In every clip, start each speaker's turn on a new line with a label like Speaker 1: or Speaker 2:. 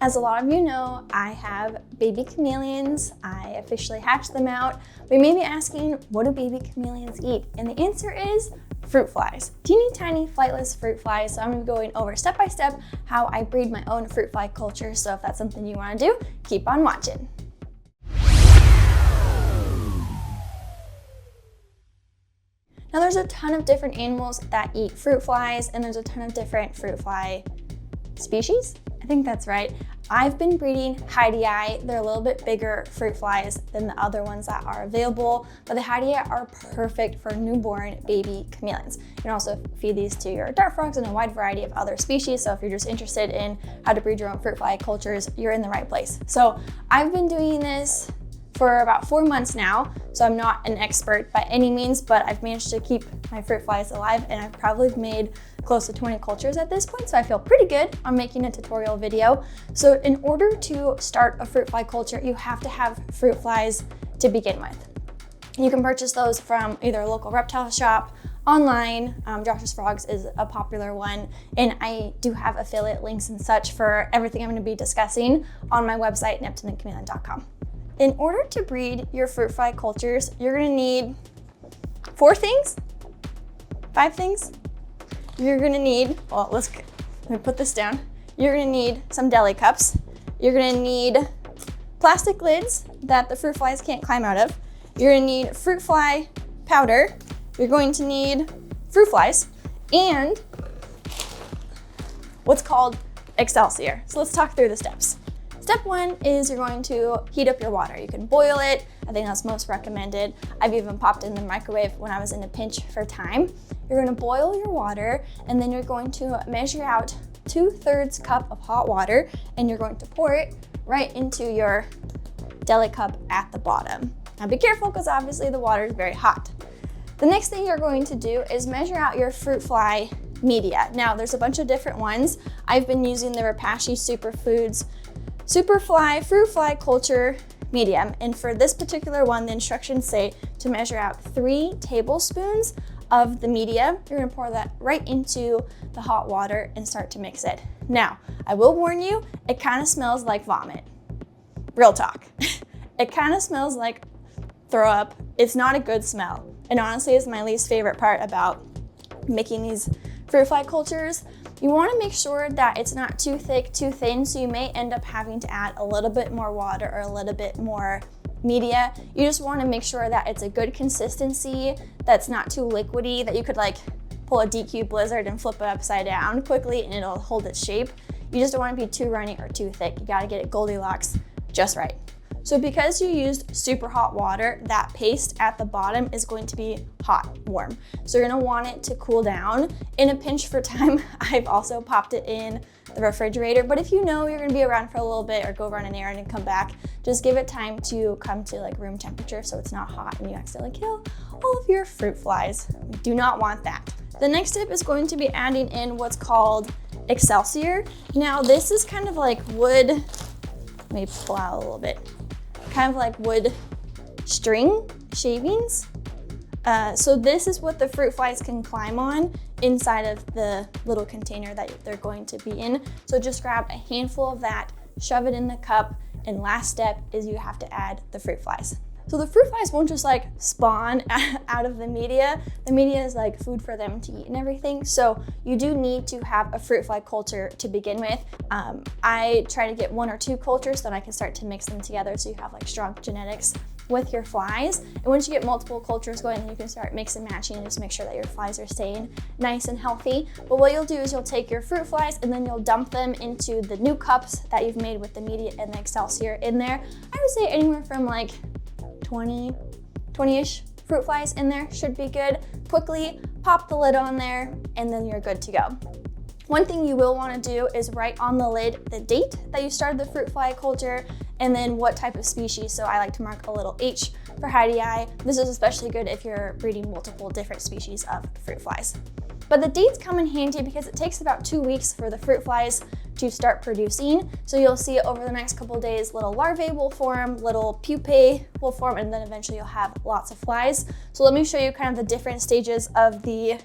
Speaker 1: As a lot of you know, I have baby chameleons. I officially hatched them out. We may be asking, what do baby chameleons eat? And the answer is fruit flies. Teeny tiny flightless fruit flies. So I'm gonna be going over step by step how I breed my own fruit fly culture. So if that's something you wanna do, keep on watching. Now there's a ton of different animals that eat fruit flies, and there's a ton of different fruit fly species. I think that's right. I've been breeding Heidi. They're a little bit bigger fruit flies than the other ones that are available, but the Heidi are perfect for newborn baby chameleons. You can also feed these to your dart frogs and a wide variety of other species. So if you're just interested in how to breed your own fruit fly cultures, you're in the right place. So I've been doing this for about 4 months now, so I'm not an expert by any means, but I've managed to keep my fruit flies alive, and I've probably made close to 20 cultures at this point, so I feel pretty good on making a tutorial video. So in order to start a fruit fly culture, you have to have fruit flies to begin with. You can purchase those from either a local reptile shop, online. Josh's Frogs is a popular one, and I do have affiliate links and such for everything I'm going to be discussing on my website, neptuneandchameleon.com. In order to breed your fruit fly cultures, you're gonna need 5 things. You're gonna need, well, let me put this down. You're gonna need some deli cups. You're gonna need plastic lids that the fruit flies can't climb out of. You're gonna need fruit fly powder. You're going to need fruit flies and what's called Excelsior. So let's talk through the steps. Step 1 is you're going to heat up your water. You can boil it. I think that's most recommended. I've even popped it in the microwave when I was in a pinch for time. You're going to boil your water, and then you're going to measure out 2/3 cup of hot water, and you're going to pour it right into your deli cup at the bottom. Now be careful, because obviously the water is very hot. The next thing you're going to do is measure out your fruit fly media. Now there's a bunch of different ones. I've been using the Repashy Superfoods Superfly Fruit Fly Culture Medium, and for this particular one, the instructions say to measure out 3 tablespoons of the media. You're gonna pour that right into the hot water and start to mix it. Now, I will warn you, it kind of smells like vomit. Real talk. It kind of smells like throw up. It's not a good smell, and honestly, it's my least favorite part about making these fruit fly cultures. You want to make sure that it's not too thick, too thin, so you may end up having to add a little bit more water or a little bit more media. You just want to make sure that it's a good consistency, that's not too liquidy, that you could like pull a DQ Blizzard and flip it upside down quickly and it'll hold its shape. You just don't want to be too runny or too thick. You got to get it Goldilocks just right. So because you used super hot water, that paste at the bottom is going to be hot, warm. So you're gonna want it to cool down. In a pinch for time, I've also popped it in the refrigerator, but if you know you're gonna be around for a little bit or go run an errand and come back, just give it time to come to like room temperature so it's not hot and you accidentally kill all of your fruit flies. We do not want that. The next step is going to be adding in what's called Excelsior. Now this is kind of like wood, let me pull out a little bit. Kind of like wood string shavings. So this is what the fruit flies can climb on inside of the little container that they're going to be in. So just grab a handful of that, shove it in the cup, and last step is you have to add the fruit flies. So the fruit flies won't just like spawn out of the media. The media is like food for them to eat and everything. So you do need to have a fruit fly culture to begin with. I try to get 1 or 2 cultures so that I can start to mix them together so you have like strong genetics with your flies. And once you get multiple cultures going, then you can start mix and matching and just make sure that your flies are staying nice and healthy. But what you'll do is you'll take your fruit flies and then you'll dump them into the new cups that you've made with the media and the Excelsior in there. I would say anywhere from like 20-ish fruit flies in there should be good. Quickly pop the lid on there and then you're good to go. One thing you will want to do is write on the lid the date that you started the fruit fly culture and then what type of species. So I like to mark a little H for Heidi. This is especially good if you're breeding multiple different species of fruit flies. But the dates come in handy because it takes about 2 weeks for the fruit flies to start producing. So you'll see over the next couple days, little larvae will form, little pupae will form, and then eventually you'll have lots of flies. So let me show you kind of the different stages of the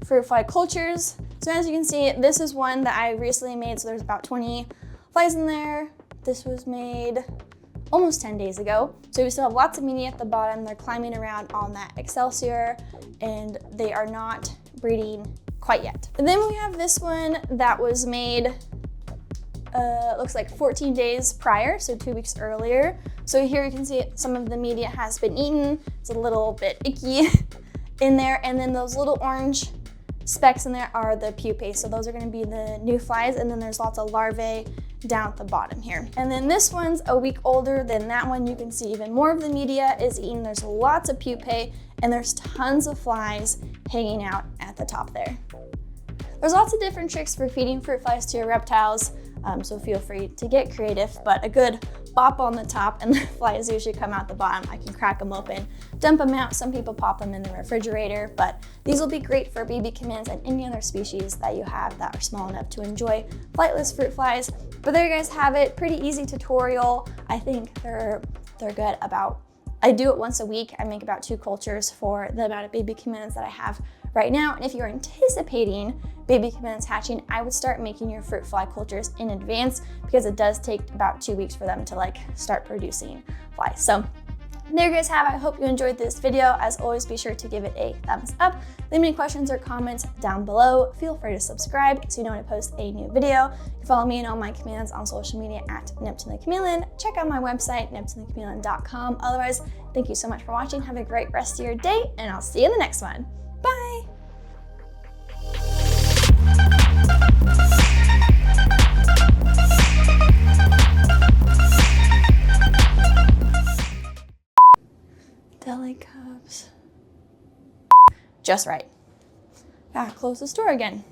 Speaker 1: fruit fly cultures. So as you can see, this is one that I recently made. So there's about 20 flies in there. This was made almost 10 days ago. So we still have lots of media at the bottom. They're climbing around on that Excelsior and they are not breeding quite yet. And then we have this one that was made, looks like 14 days prior, so 2 weeks earlier. So here you can see some of the media has been eaten. It's a little bit icky in there. And then those little orange specks in there are the pupae. So those are gonna be the new flies. And then there's lots of larvae down at the bottom here. And then this one's a week older than that one. You can see even more of the media is eaten. There's lots of pupae and there's tons of flies hanging out at the top there. There's lots of different tricks for feeding fruit flies to your reptiles, so feel free to get creative, but a good bop on the top and the flies usually come out the bottom. I can crack them open, dump them out. Some people pop them in the refrigerator, but these will be great for baby chameleons and any other species that you have that are small enough to enjoy flightless fruit flies. But there you guys have it, pretty easy tutorial. I think they're good about, I do it once a week. I make about 2 cultures for the amount of baby chameleons that I have right now. And if you're anticipating baby chameleons hatching, I would start making your fruit fly cultures in advance because it does take about 2 weeks for them to like start producing flies. So there you guys have it. I hope you enjoyed this video. As always, be sure to give it a thumbs up. Leave any questions or comments down below. Feel free to subscribe so you know when I post a new video. You can follow me and all my chameleons on social media at Neptune the Chameleon. Check out my website, neptunethechameleon.com. Otherwise, thank you so much for watching. Have a great rest of your day, and I'll see you in the next one. Bye. Deli cups. Just right. Gotta close the store again.